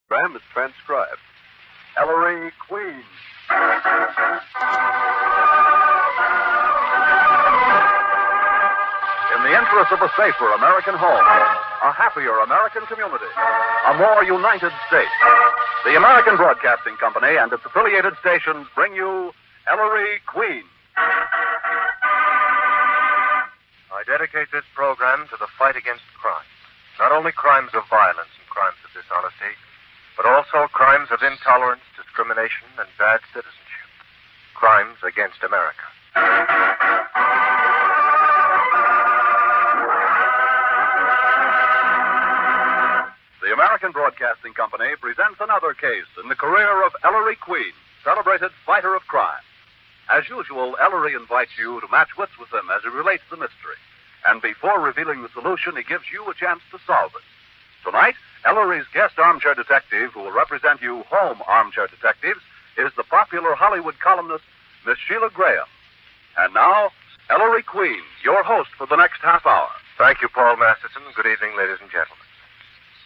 program is transcribed. Ellery, Queen. In the interest of a safer American home, a happier American community, a more united state, the American Broadcasting Company and its affiliated stations bring you Ellery, Queen. I dedicate this program to the fight against crime. Not only crimes of violence and crimes of dishonesty, but also crimes of intolerance, discrimination, and bad citizenship. Crimes against America. The American Broadcasting Company presents another case in the career of Ellery Queen, celebrated fighter of crime. As usual, Ellery invites you to match wits with him as he relates the mystery. And before revealing the solution, he gives you a chance to solve it. Tonight, Ellery's guest armchair detective, who will represent you home armchair detectives, is the popular Hollywood columnist, Miss Sheila Graham. And now, Ellery Queen, your host for the next half hour. Thank you, Paul Masterson. Good evening, ladies and gentlemen.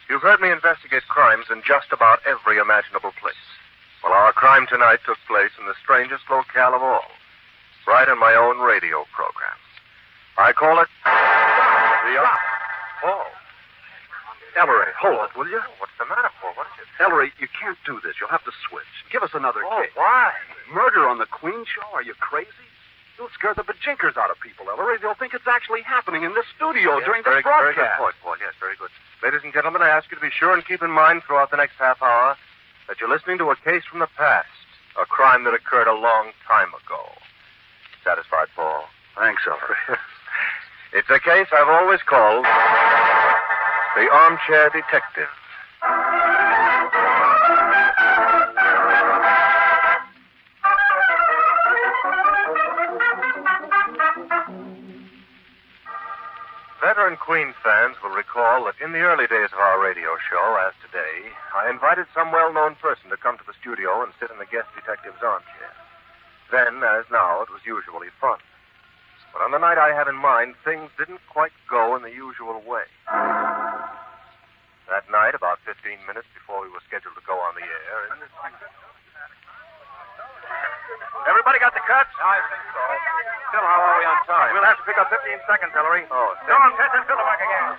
You've heard me investigate crimes in just about every imaginable place. Well, our crime tonight took place in the strangest locale of all, right on my own radio program. I call it the Paul. Ellery, hold it, will you? What's the matter, Paul? What is it? Ellery, you can't do this. You'll have to switch. Give us another case. Why? Murder on the Queen Show? Are you crazy? You'll scare the bejinkers out of people, Ellery. They'll think it's actually happening in this studio during the broadcast. Very good point, Paul. Yes, very good. Ladies and gentlemen, I ask you to be sure and keep in mind throughout the next half hour that you're listening to a case from the past, a crime that occurred a long time ago. Satisfied, Paul? Thanks, Ellery. It's a case I've always called the Armchair Detective. Veteran Queen fans will recall that in the early days of our radio show, as today, I invited some well-known person to come to the studio and sit in the guest detective's armchair. Then, as now, it was usually fun. But on the night I had in mind, things didn't quite go in the usual way. That night, about 15 minutes before we were scheduled to go on the air... Everybody got the cuts? I think so. Still, how are we on time? We'll have to pick up 15 seconds, Ellery. Oh, Go on, catch and fill the mic again.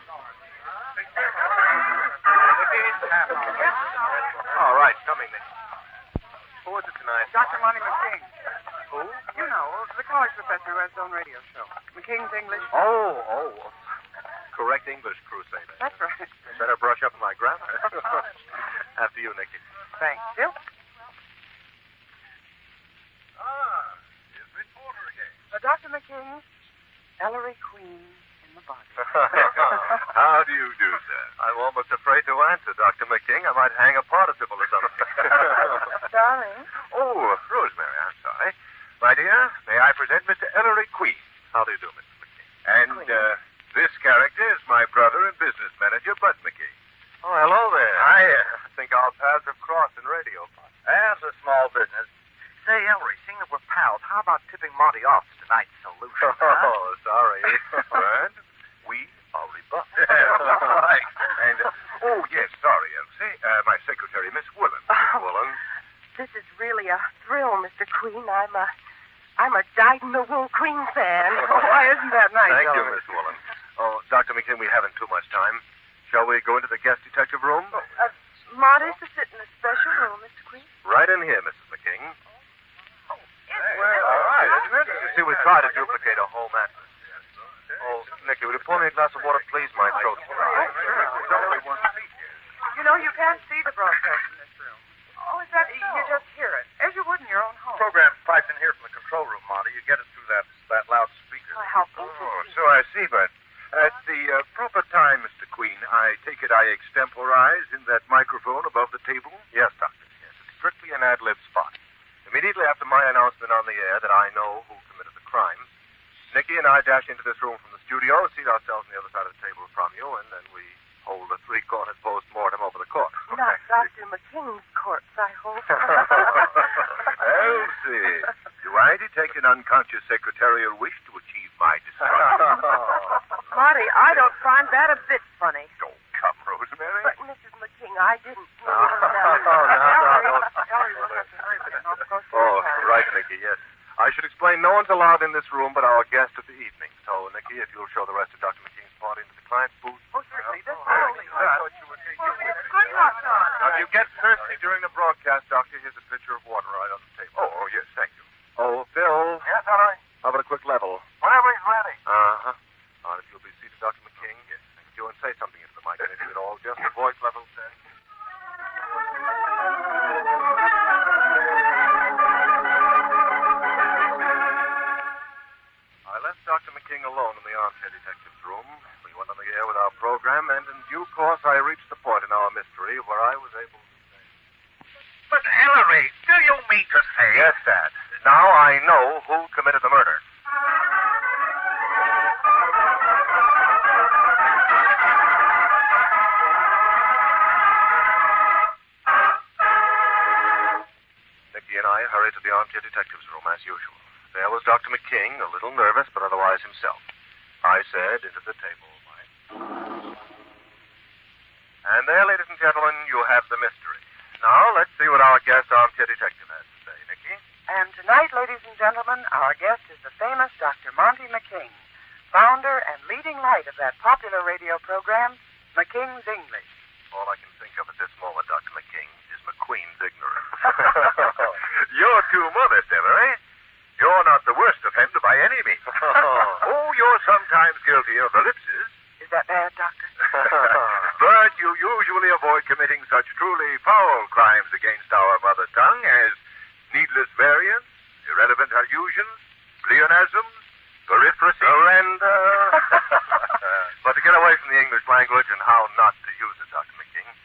All right, coming then. Who is it tonight? Dr. Monty McKing. Who? You know, the college professor who has his own radio show. McKing's English. Oh. Correct English crusader. That's right. Better brush up on my grammar. After you, Nicky. Thanks. Bill? Here's Miss Porter again. Dr. McKing, Ellery Queen in the body. How do you do, sir? I'm almost afraid to answer, Dr. McKing. I might hang a participle or something. Darling. Oh, Rosemary, I'm sorry. My dear, may I present Mr. Ellery Queen. How do you do, Mr. McKing? And, this character is my brother and business manager, Bud McKing. Oh, hello there. I think our paths have crossed in radio. As a small business. Say, Ellery, seeing that we're pals, how about tipping Monty off to tonight's solution? Oh, sorry. Bud, we are rebuffed. Right. And, yes, sorry, Elsie. My secretary, Miss Woolen. Miss Woolen. This is really a thrill, Mr. Queen. I'm a dyed-in-the-wool Queen fan. Why isn't that nice, Thank you, Ellery? Miss Woolen. Oh, Dr. McKing, we haven't too much time. Shall we go into the guest detective room? Monty's to sit in a special room, Mr. Queen. Right in here, Mrs. McKing. Well, All right, isn't it? You see, we try to duplicate a home atmosphere. Oh, Nicky, would you pour me a glass of water, please? My throat's dry. You know, you can't see the broadcast in this room. Oh, is that so? You just hear it, as you would in your own home. Program's piped in here from the control room, Monty. You get it through that loudspeaker. Oh, how Oh, interesting. so I see, but at the proper time, Mr. Queen, I take it I extemporize in that microphone above the table? Yes, Doctor. Yes, it's strictly an ad-lib spot. Immediately after my announcement on the air that I know who committed the crime, Nicky and I dash into this room from the studio, seat ourselves on the other side of the table from you, and then we hold a three-cornered post-mortem over the court. Not Dr. McKing's corpse, I hope. Elsie, do I detect an unconscious secretarial wish to achieve my destruction? Monty, I don't find that a bit funny. Don't come, Rosemary. But, Mrs. McKing, I didn't mean that. Nicky, yes. I should explain no one's allowed in this room but our guest of the evening. So, Nicky, if you'll show the rest of Dr. McKean's party into the client's booth. Oh, certainly. This I thought you would be good luck, Now, if you get thirsty during the broadcast, Doctor, here's a pitcher of water right on the table. Oh, yes, thank you. Oh, Phil. Yes, Ellery? How about a quick level? Whenever he's ready. Uh-huh. All right, if you'll be seated, Dr. McKean. Yes, thank you. And say something into the mic, anything at all. Just the voice level, sir. I left Dr. McKean alone in the Armchair Detective's room. We went on the air with our program, and in due course I reached the point in our mystery where I was able to say... But, Ellery, do you mean to say... Yes, Dad. Now I know who committed the murder. Nicky and I hurried to the Armchair Detective's room as usual. There was Dr. McKean, a little nervous, but otherwise himself. I said, into the table, Mike. And there, ladies and gentlemen, you have the mystery. Now, let's see what our guest Armchair Detective has to say, Nicky. And tonight, ladies and gentlemen, our guest is the famous Dr. Monty McKean, founder and leading light of that popular radio program, McKean's English. All I can think of at this moment, Dr. McKean, is McQueen's ignorance. You're too modest, Ellery. You're not the worst offender by any means. Oh, you're sometimes guilty of ellipses. Is that bad, Doctor? But you usually avoid committing such truly foul crimes against our mother tongue as needless variants, irrelevant allusions, pleonasms, periphrases. Surrender. But to get away from the English language and how not to use it, Dr. McKean,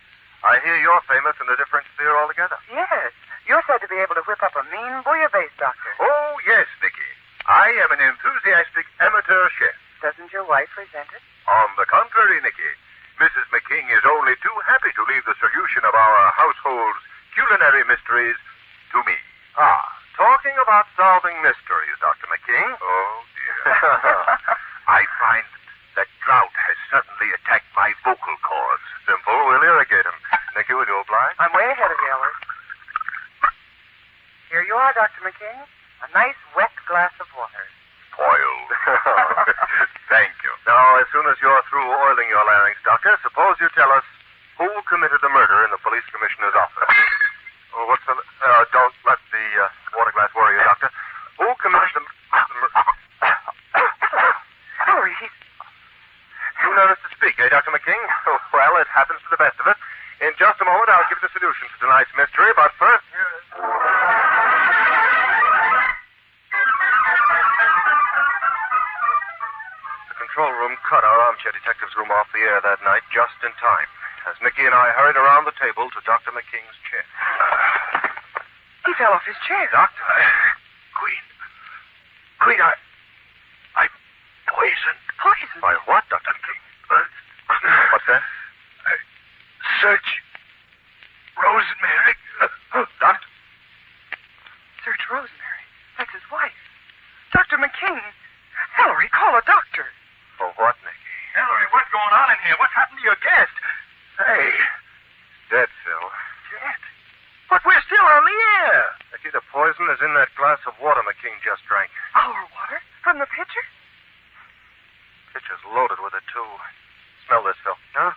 I hear you're famous in a different sphere altogether. Yes. You're said to be able to whip up a mean bouillabaisse, Doctor. Oh, yes, Nicky. I am an enthusiastic amateur chef. Doesn't your wife resent it? On the contrary, Nicky, Mrs. McKean is only too happy to leave the solution of our household's culinary mysteries to me. Ah, talking about solving mysteries, Dr. McKean. Oh, dear. I find that drought has suddenly attacked my vocal cords. Simple, we'll irrigate them. Nicky, would you oblige? I'm way ahead of you, Ellery. Here you are, Dr. McKean. A nice wet glass of water. Spoiled. Thank you. Now, as soon as you're through oiling your larynx, Doctor, suppose you tell us who committed the murder in the police commissioner's office. Oh, what's the... don't let the water glass worry you, Doctor. Who committed the murder... Ellery, he's... Too nervous to speak, eh, Dr. McKean? Well, it happens to the best of us. In just a moment, I'll give you the solution to tonight's mystery, but first... The control room cut our Armchair Detective's room off the air that night just in time, as Nicky and I hurried around the table to Dr. McKean's chair. He fell off his chair. Doctor? Queen, I poisoned. Poison? By what, Dr. McKean? What's that? Search Rosemary. Doctor? Search Rosemary. That's his wife. Dr. McKean. Ellery, call a doctor. For what, Nicky? Ellery, what's going on in here? What's happened to your guest? Hey. Dead, Phil. Dead? But we're still on the air. Nicky, the poison is in that glass of water McKean just drank. Our water? From the pitcher? Pitcher's loaded with it, too. Smell this, Phil. Huh?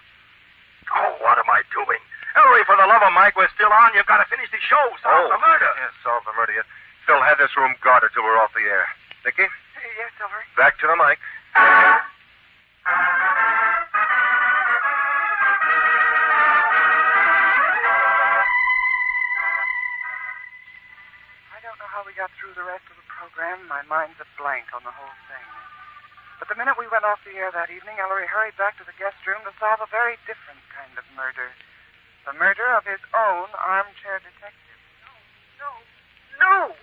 Oh, what am I doing? Ellery, for the love of Mike, we're still on. You've got to finish the show. Solve the murder. Yes, solve the murder. Yes. Phil, have this room guarded till we're off the air. Nicky? Yes, Ellery. Back to the mic. I don't know how we got through the rest of the program. My mind's a blank on the whole thing. But the minute we went off the air that evening, Ellery hurried back to the guest room to solve a very different kind of murder. The murder of his own armchair detective. No!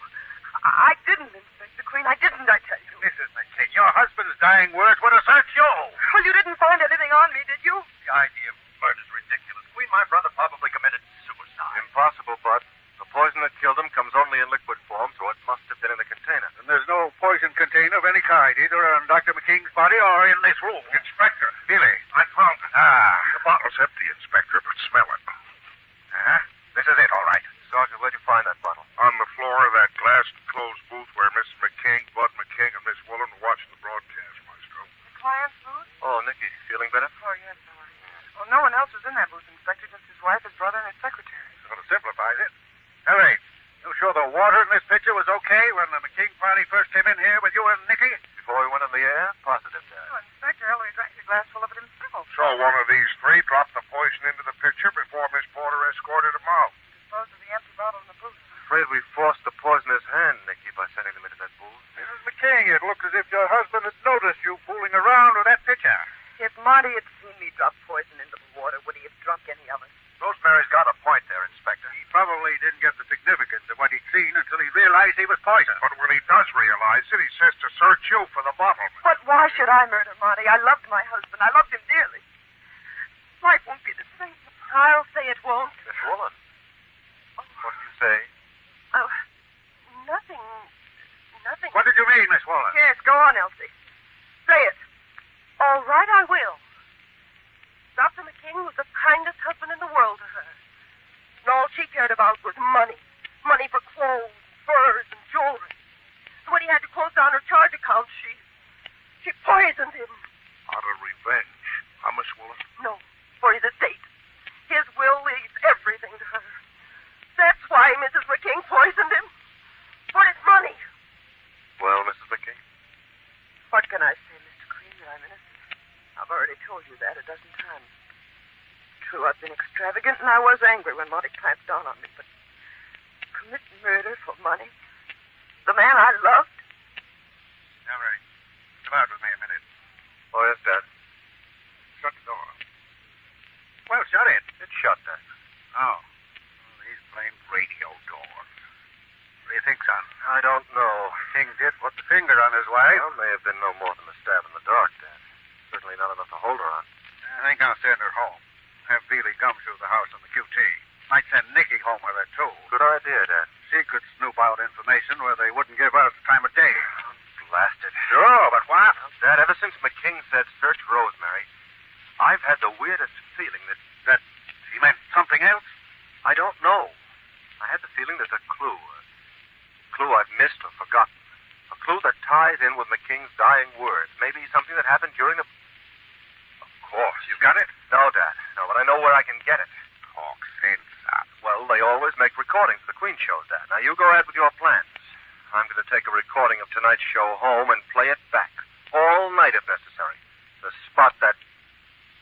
I didn't, Inspector Queen. I didn't, I tell you. Mrs. McKean, your husband's dying words were to search you. Well, you didn't find anything on me, did you? The idea of murder's ridiculous. Queen, my brother probably committed suicide. Impossible, Bud. The poison that killed him comes only in liquid form, so it must have been in the container. And there's no poison container of any kind, either on Dr. McKean's body or in this room. Inspector, Billy, I found it. The bottle's empty, Inspector, but smell it. This is it, all right. Sergeant, where'd you find that bottle? On the floor of that glass-enclosed Inspector, just his wife, his brother, and his secretary. Sort of simplifies it. Ellery, you sure the water in this picture was okay when the McKing party first came in here with you and Nicky? Before we went on the air? Positive, Dad. Oh, Inspector, Ellery drank a glass full of it himself. So one of these three dropped the poison into the picture before Miss Porter escorted him out. Disposed of the empty bottle in the booth. Afraid we forced the poisonous hand, Nicky, by sending them into that booth. Mrs. McKing, it looked as if your husband had noticed you fooling around with that picture. If Marty had seen me drop poison into the water, would he have drunk any of it? Rosemary's got a point there, Inspector. He probably didn't get the significance of what he'd seen until he realized he was poisoned. But when he does realize it, he says to search you for the bottle. But why should I murder Marty? I loved my husband. I loved him dearly. Life won't be the same. I'll say it won't. Miss Woolen. What did you say? Oh, nothing. What did you mean, Miss Waller? Yes, go on, Elsie. Say it. All right, I will. Dr. McKing was the kindest husband in the world to her. And all she cared about was money. Money for clothes, furs, and jewelry. So when he had to close down her charge account, she poisoned him. Out of revenge. Huh, Miss Woolen? No, for his estate. His will leaves everything to her. That's why Mrs. McKing poisoned him. For his money. Well, Mrs. McKing? What can I say, Mr. Green, that I'm innocent? I've already told you that a dozen times. True, I've been extravagant, and I was angry when Monty clamped down on me, but commit murder for money? The man I loved? Ellery, come out with me a minute. Oh, yes, Dad. Shut the door. Well, shut it. It's shut, Dad. Oh. These plain radio doors. What do you think, son? I don't know. King did put the finger on his wife. Well, may have been no more than a stab in the dark, Dad. Certainly not enough to hold her on. I think I'll send her home. Have Beely gum through the house on the QT. Might send Nicky home with her, too. Good idea, Dad. She could snoop out information where they wouldn't give us the time of day. Blasted. Sure, but what? Dad, ever since McKing said search Rosemary, I've had the weirdest feeling that She meant something else? I don't know. I had the feeling there's a clue I've missed or forgotten. A clue that ties in with McKing's dying words. Maybe something that happened during the... Of course. You've got it? No, Dad. No, but I know where I can get it. Talk sense, son. Well, they always make recordings of the Queen shows, Dad. Now, you go ahead with your plans. I'm going to take a recording of tonight's show home and play it back. All night, if necessary. To spot that...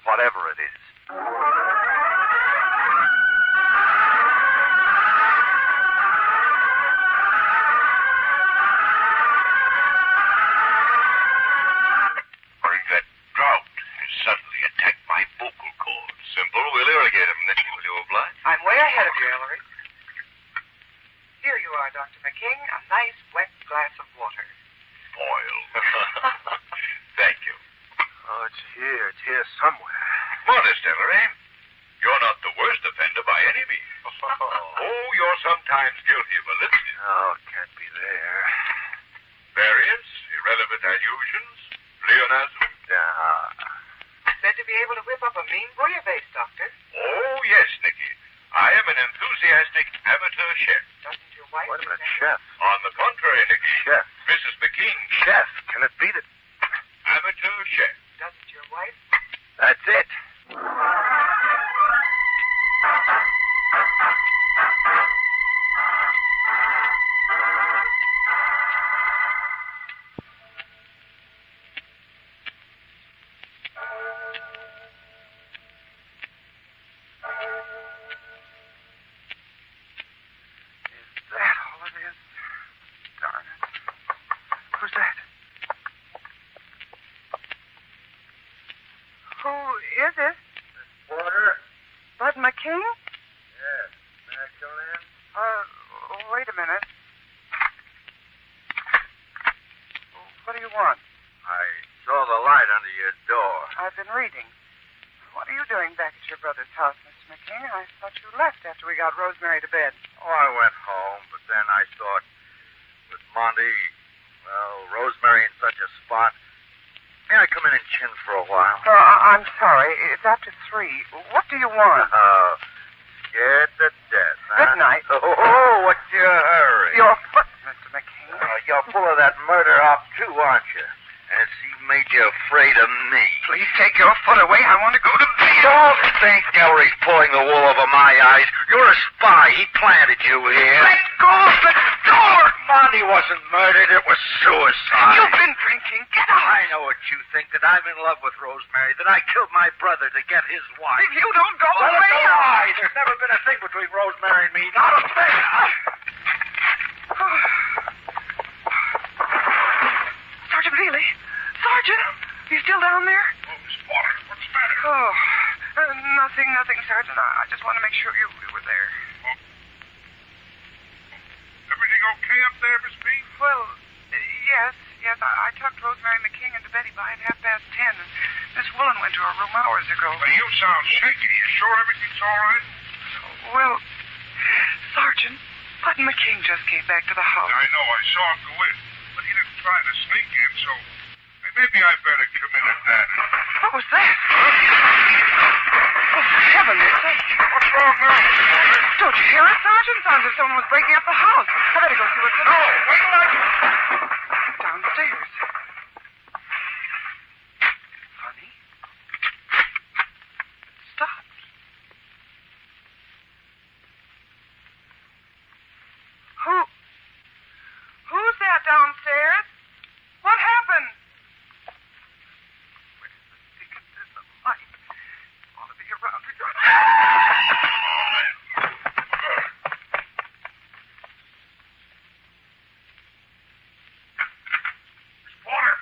whatever it is. Suddenly attacked my vocal cords. Simple. We'll irrigate him, Nicky. Will you oblige? I'm way ahead of you, Ellery. Here you are, Dr. McKing. A nice wet glass of water. Boiled. Thank you. Oh, it's here somewhere. Modest, Ellery. You're not the worst offender by any means. Oh, you're sometimes guilty of a little. Oh, it can't be there. Variance, irrelevant allusions, pleonasm. Yeah. Said to be able to whip up a mean bouillabaisse, Doctor. Oh, yes, Nicky. I am an enthusiastic amateur chef. Doesn't your wife... Wait a minute, chef. On the contrary, Nicky. Chef. Mrs. McKing. Chef. Can it be that... Amateur chef. Doesn't your wife... That's it. Is it? Miss Porter? Bud McKing? Yes. May I come in? Wait a minute. What do you want? I saw the light under your door. I've been reading. What are you doing back at your brother's house, Mr. McKing? I thought you left after we got Rosemary to bed. Oh, I went home, but then I thought, with Monty, well, Rosemary in such a spot, may I come in and chin for a while? I'm sorry. It's after 3. What do you want? Oh, scared to death, huh? Good night. Oh, what's your hurry? Your foot, Mr. McKing. You're full of that murder up, too, aren't you? Has he made you afraid of me? Please take your foot away. I want to go to bed. Don't think Ellery's poison. pulling the wool over my eyes. You're a spy. He planted you here. Let go of the door! Monty wasn't murdered. It was suicide. You've been drinking. Get out! I know what you think, that I'm in love with Rosemary, that I killed my brother to get his wife. If you don't go Well, away... it's a lie. There's never been a thing between Rosemary and me. Not a thing. Sergeant Neely? Sergeant? You still down there? Oh, Miss Porter, what's the matter? Oh, nothing, Sergeant. I just want to make sure you were there. Everything okay up there, Miss B? Well, yes. I tucked Rosemary McKing into Betty by at 10:30, and Miss Woolen went to her room hours ago. Well, you sound shaky. You sure everything's all right? Well, Sergeant, Button McKing just came back to the house. I know. I saw him go in. But he didn't try to sneak in, so maybe I better come in at that. What was that? Oh, for heaven's sake. What's wrong now, Miss Porter? Don't you hear it, Sergeant? Sounds as if someone was breaking up the house. I better go see what's the matter. Wait till I... Downstairs. Funny. It stopped. Who's that downstairs? What happened? Where the dickens is the light? Ought to be around here. Miss Porter!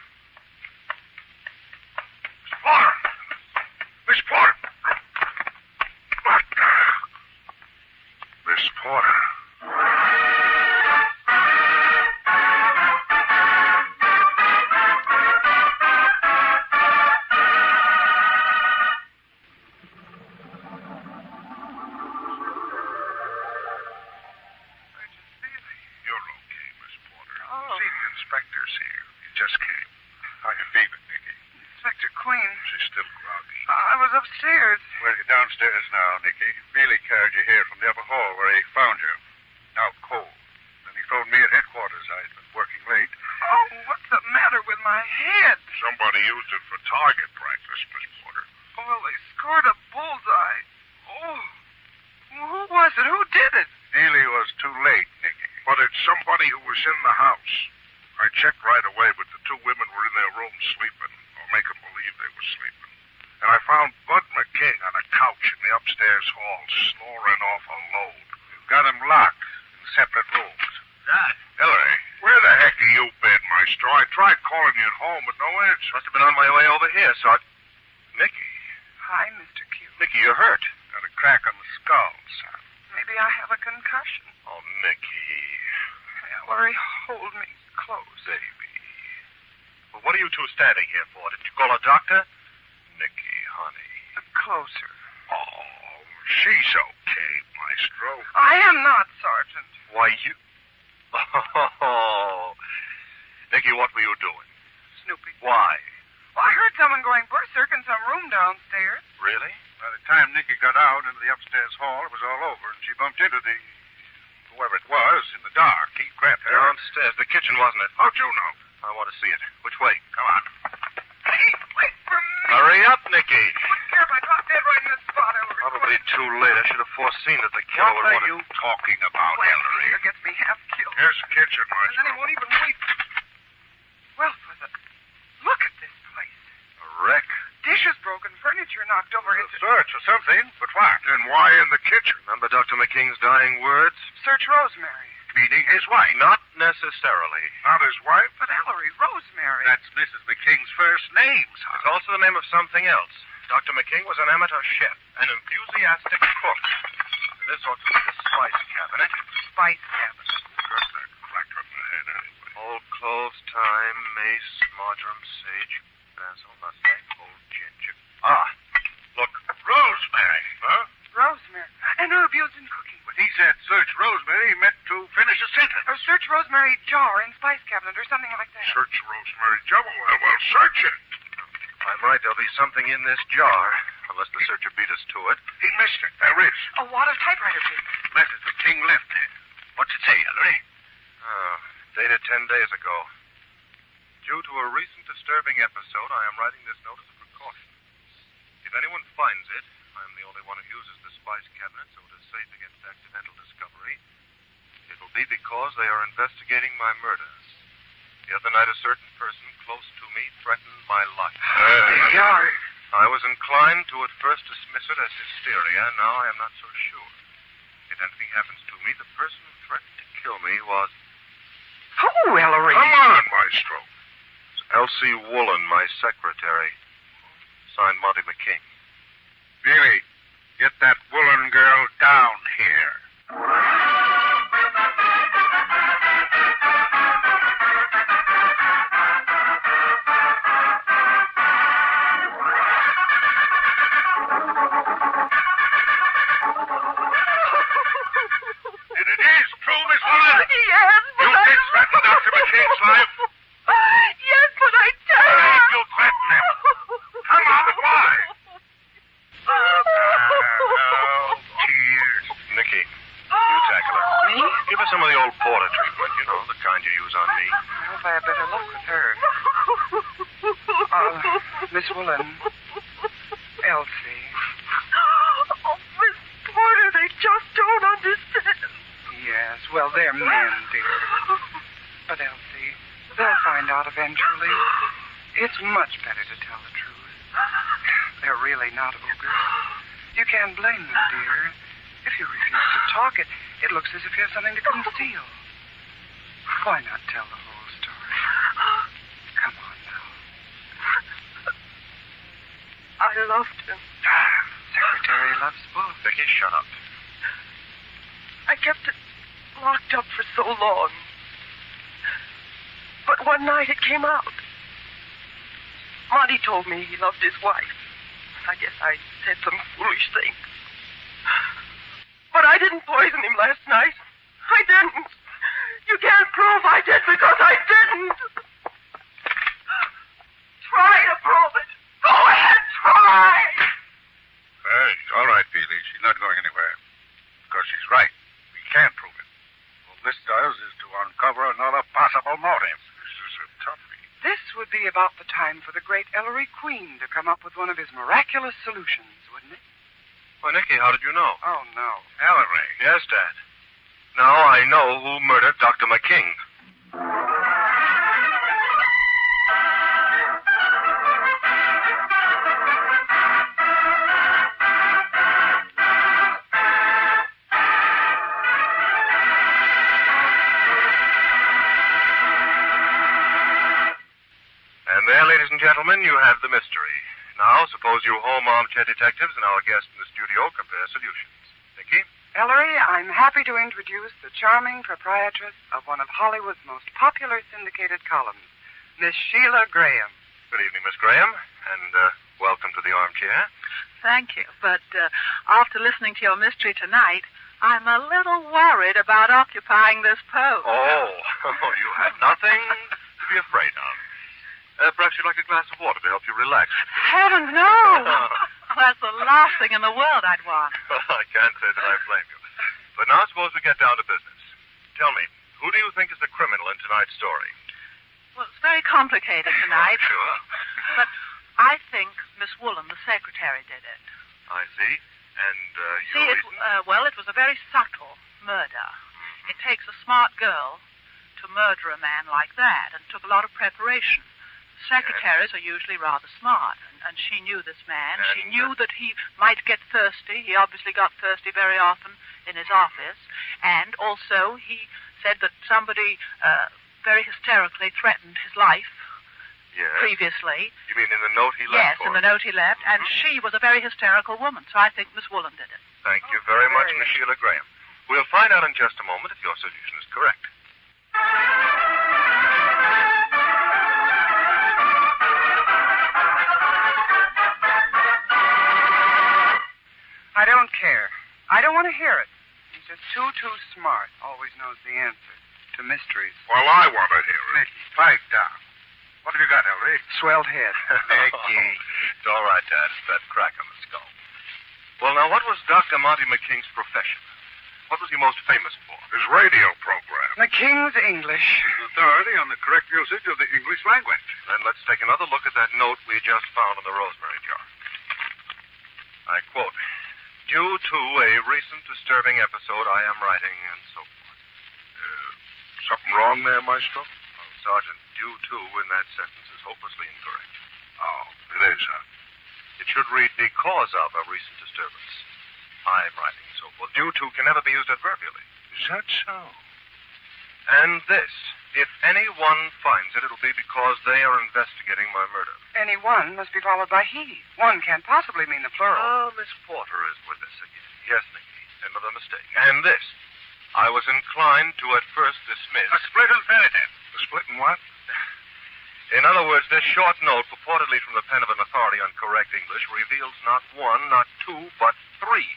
Miss Porter. You're okay, Miss Porter. Oh. See, the inspector's here. He just came. How you feeling, Nicky? Inspector Queen. She's still groggy. I was upstairs. Well, you're downstairs now, Nicky. Billy carried you here from the upper hall where he found you. Out cold. Then he phoned me at headquarters. I'd been working late. Oh, what's the matter with my head? Somebody used it for target practice, Miss Porter. Well, they scored a bullseye. Oh, who was it? Who did it? Neely was too late, Nicky. But it's somebody who was in the house. I checked right away, but the two women were in their room sleeping, or making believe they were sleeping. And I found Bud McKing on a couch in the upstairs hall, snoring off a load. We've got him locked in separate rooms. That? Ellery, where the heck have you been, Maestro? I tried calling you at home, but no answer. Must have been on my way over here, Sergeant. Nicky. Hi, Mr. Q. Nicky, you're hurt. Got a crack on the skull, son. Maybe I have a concussion. Oh, Nicky. Ellery, hold me close. Baby. Well, what are you two standing here for? Did you call a doctor? Nicky, honey. Closer. Oh, she's okay, Maestro. I am not, Sergeant. Why, you... Oh. Nicky, what were you doing? Snooping. Why? Well, I heard someone going berserk in some room downstairs. Really? By the time Nicky got out into the upstairs hall, it was all over, and she bumped into whoever it was, in the dark. He grabbed her. Downstairs. The kitchen, wasn't it? How'd you know? I want to see it. Which way? Come on. Hey, wait for me. Hurry up, Nicky. Wouldn't care if I dropped dead right in this spot, Ellery. Probably too late. I should have foreseen that the killer would What want are you talking about, Well, Ellery? Peter gets me half killed. Here's the kitchen, And then he Maestro. won't even wait. Well, for the... Look at this place. A wreck. Dishes broken, furniture knocked over. A search or something, but what? Then why in the kitchen? Remember Dr. McKing's dying words? Search Rosemary. Meaning his wife. Not necessarily. Not his wife? But Ellery, Rosemary. That's Mrs. McKing's first name, son. It's also the name of something else. Dr. McKing was an amateur chef, an enthusiastic cook. This ought to be the spice cabinet. Spice cabinet. Got that crack on the head anyway. Old cloves, thyme, mace, marjoram, sage, basil, nutmeg, old ginger. Ah, look. Rosemary, huh? Rosemary. And herb used in cooking. When he said search Rosemary, he meant to finish a sentence. Or search Rosemary jar in spice cabinet or something like that. Search Rosemary Jubble. Well, search it. I'm right. There'll be something in this jar, unless the searcher beat us to it. He missed it. There is. A wad of typewriter paper. Mrs. McKing left it. What's it say, Ellery? Dated 10 days ago. Due to a recent disturbing episode, I am writing this note as a precaution. If anyone finds it, I I'm the only one who uses the spice cabinet, so it is safe against accidental discovery, it will be because they are investigating my murder. The other night, a certain person close to me threatened my life. I was inclined to at first dismiss it as hysteria. Now I am not so sure. If anything happens to me, the person who threatened to kill me was... Oh, Ellery. Come on, Maestro. It's Elsie Woolen, my secretary. Signed Monty McKing. Billy, get that Woolen girl down here. And it is true, Miss Woolen. Yes, but You did threaten Dr. McKing's life. Yes, but I Hey, can't. you threaten him. Come on, but why? Oh, tears. Nicky, you tackle her. Me? Give her some of the old porter treatment. You know, the kind you use on me. I hope I have better luck with her. Miss Woolen. Elsie. Oh, Miss Porter, they just don't understand. Yes, well, they're men, dear. But, Elsie, they'll find out eventually. It's much better to tell the truth. They're really not ogres. You can't blame them, dear. If you refuse to talk, it looks as if you have something to conceal. Why not tell the whole story? Come on now. I loved him. Secretary loves both. Nicky, shut up. I kept it locked up for so long. But one night it came out. Monty told me he loved his wife. I guess I said some foolish things. But I didn't poison him last night. I didn't. You can't prove I did because I didn't. Try to prove it. Go ahead, try. Hey, all right, Billy. She's not going anywhere. Because she's right. We can't prove it. All this does is to uncover another possible motive. This is a toughie. This would be about the time for the great Ellery Queen to come up with one of his miraculous solutions, wouldn't it? Why, Nicky, how did you know? Oh, no. Ellery. Yes, Dad. Now I know who murdered Dr. McKing. And there, ladies and gentlemen, you have the mystery. Now, suppose you home armchair detectives and our guest in the studio compare solutions. Nicky? Ellery, I'm happy to introduce the charming proprietress of one of Hollywood's most popular syndicated columns, Miss Sheila Graham. Good evening, Miss Graham, and welcome to the armchair. Thank you. But after listening to your mystery tonight, I'm a little worried about occupying this post. Oh, you have nothing to be afraid of. Perhaps you'd like a glass of water to help you relax. Heavens, no! That's the last thing in the world I'd want. I can't say that I blame you. But now suppose we get down to business. Tell me, who do you think is the criminal in tonight's story? Well, it's very complicated tonight. Sure. But I think Miss Woolen, the secretary, did it. I see. And See, your it was a very subtle murder. It takes a smart girl to murder a man like that, and took a lot of preparation. Secretaries are usually rather smart, and she knew this man. She knew that he might get thirsty. He obviously got thirsty very often in his office. And also he said that somebody very hysterically threatened his life previously. You mean in the note he left? Yes, in the note he left. And she was a very hysterical woman, so I think Miss Woolen did it. Thank you very much, Miss Sheila Graham. We'll find out in just a moment if your solution is correct. I don't care. I don't want to hear it. He's just too smart. Always knows the answer to mysteries. Well, I want to hear it. Nicky, pipe down. What have you got, Ellery? Swelled head. Nicky. It's all right, Dad. It's that crack on the skull. Well, now, what was Dr. Monty McKing's profession? What was he most famous for? His radio program. The King's English. His authority on the correct usage of the English language. Then let's take another look at that note we just found in the rosemary jar. I quote, Due to a recent disturbing episode I am writing, and so forth. Something wrong there, Maestro? Oh, Sergeant, due to in that sentence is hopelessly incorrect. Oh, it is, huh? It should read because of a recent disturbance. I'm writing, and so forth. Due to can never be used adverbially. Is that so? And this, if anyone finds it, it'll be because they are investigating my murder. Any one must be followed by he. One can't possibly mean the plural. Oh, Miss Porter is with us again. Yes, Nicky. Another mistake. And this, I was inclined to at first dismiss. A split infinitive. The split in what? In other words, this short note, purportedly from the pen of an authority on correct English, reveals not one, not two, but three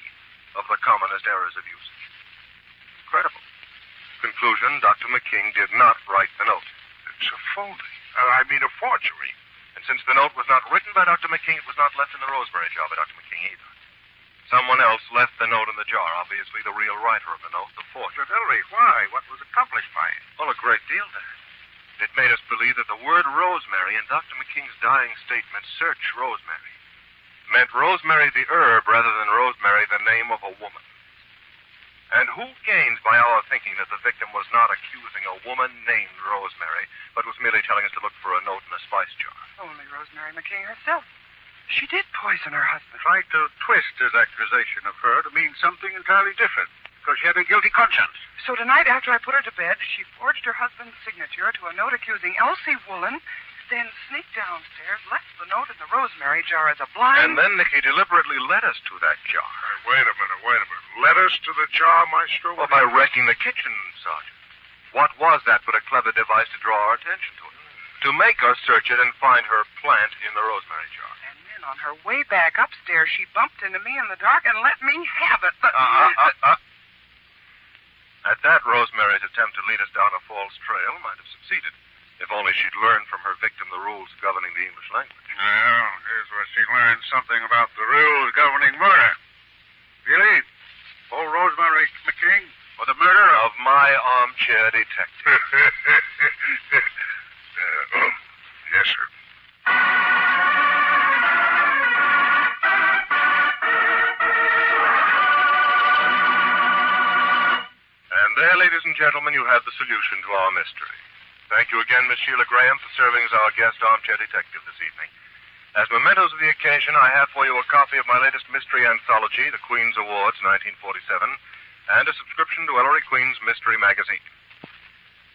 of the commonest errors of usage. Incredible. Conclusion, Dr. McKing did not write the note. It's a phony. A forgery. And since the note was not written by Dr. McKing, it was not left in the Rosemary jar by Dr. McKing either. Someone else left the note in the jar, obviously the real writer of the note, the forger. But, Ellery, why? What was accomplished by it? Well, a great deal, Dad. It made us believe that the word rosemary in Dr. McKing's dying statement, search rosemary, meant rosemary the herb rather than rosemary the name of a woman. And who gains by our thinking that the victim was not accusing a woman named Rosemary, but was merely telling us to look for a note in a spice jar? Only Rosemary McKing herself. She did poison her husband. Tried to twist his accusation of her to mean something entirely different, because she had a guilty conscience. So tonight, after I put her to bed, she forged her husband's signature to a note accusing Elsie Woolen, then sneaked downstairs, left the note in the rosemary jar as a blind... And then Nicky deliberately led us to that jar. Wait a minute. Led us to the jar, Maestro? Well, by wrecking the kitchen, Sergeant. What was that but a clever device to draw our attention to it? To make us search it and find her plant in the rosemary jar. And then on her way back upstairs, she bumped into me in the dark and let me have it. But... At that, Rosemary's attempt to lead us down a false trail might have succeeded, if only she'd learned from her victim the rules governing the English language. Well, here's where she learned something about the rules governing murder. Billy, old Rosemary McKing, for the murder of my armchair detective. Yes, sir. And there, ladies and gentlemen, you have the solution to our mystery. Thank you again, Miss Sheila Graham, for serving as our guest armchair detective this evening. As mementos of the occasion, I have for you a copy of my latest mystery anthology, The Queen's Awards, 1947, and a subscription to Ellery Queen's Mystery Magazine.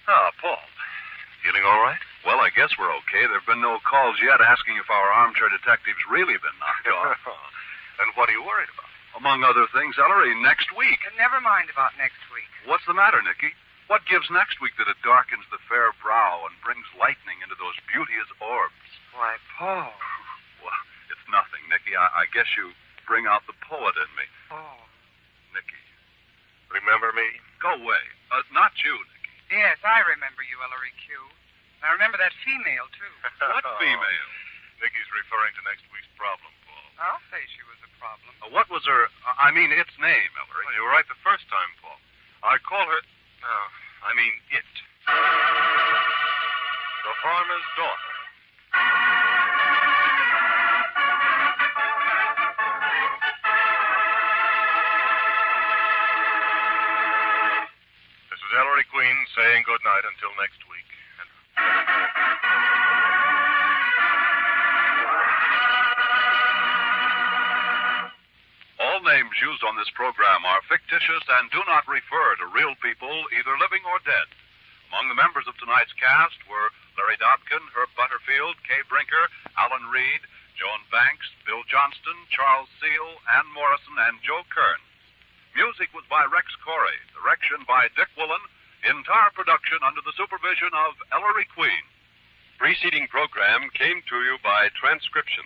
Ah, Paul. Feeling all right? Well, I guess we're okay. There have been no calls yet asking if our armchair detective's really been knocked off. And what are you worried about? Among other things, Ellery, next week. And never mind about next week. What's the matter, Nicky? What gives next week that it darkens the fair brow and brings lightning into those beauteous orbs? Why, Paul. Well, it's nothing, Nicky. I guess you bring out the poet in me. Oh. Nicky. Remember me? Go away. Not you, Nicky. Yes, I remember you, Ellery Q. I remember that female, too. What female? Nicky's referring to next week's problem, Paul. I'll say she was a problem. What was her... its name, Ellery. Well, you were right the first time, Paul. I call her... it. The farmer's daughter. This is Ellery Queen saying good night until next week. All names used on this program are fictitious and do not refer to real people, either living or dead. Among the members of tonight's cast were Larry Dobkin, Herb Butterfield, Kay Brinker, Alan Reed, Joan Banks, Bill Johnston, Charles Seal, Ann Morrison, and Joe Kearns. Music was by Rex Corey, direction by Dick Woolen, entire production under the supervision of Ellery Queen. Preceding program came to you by transcription.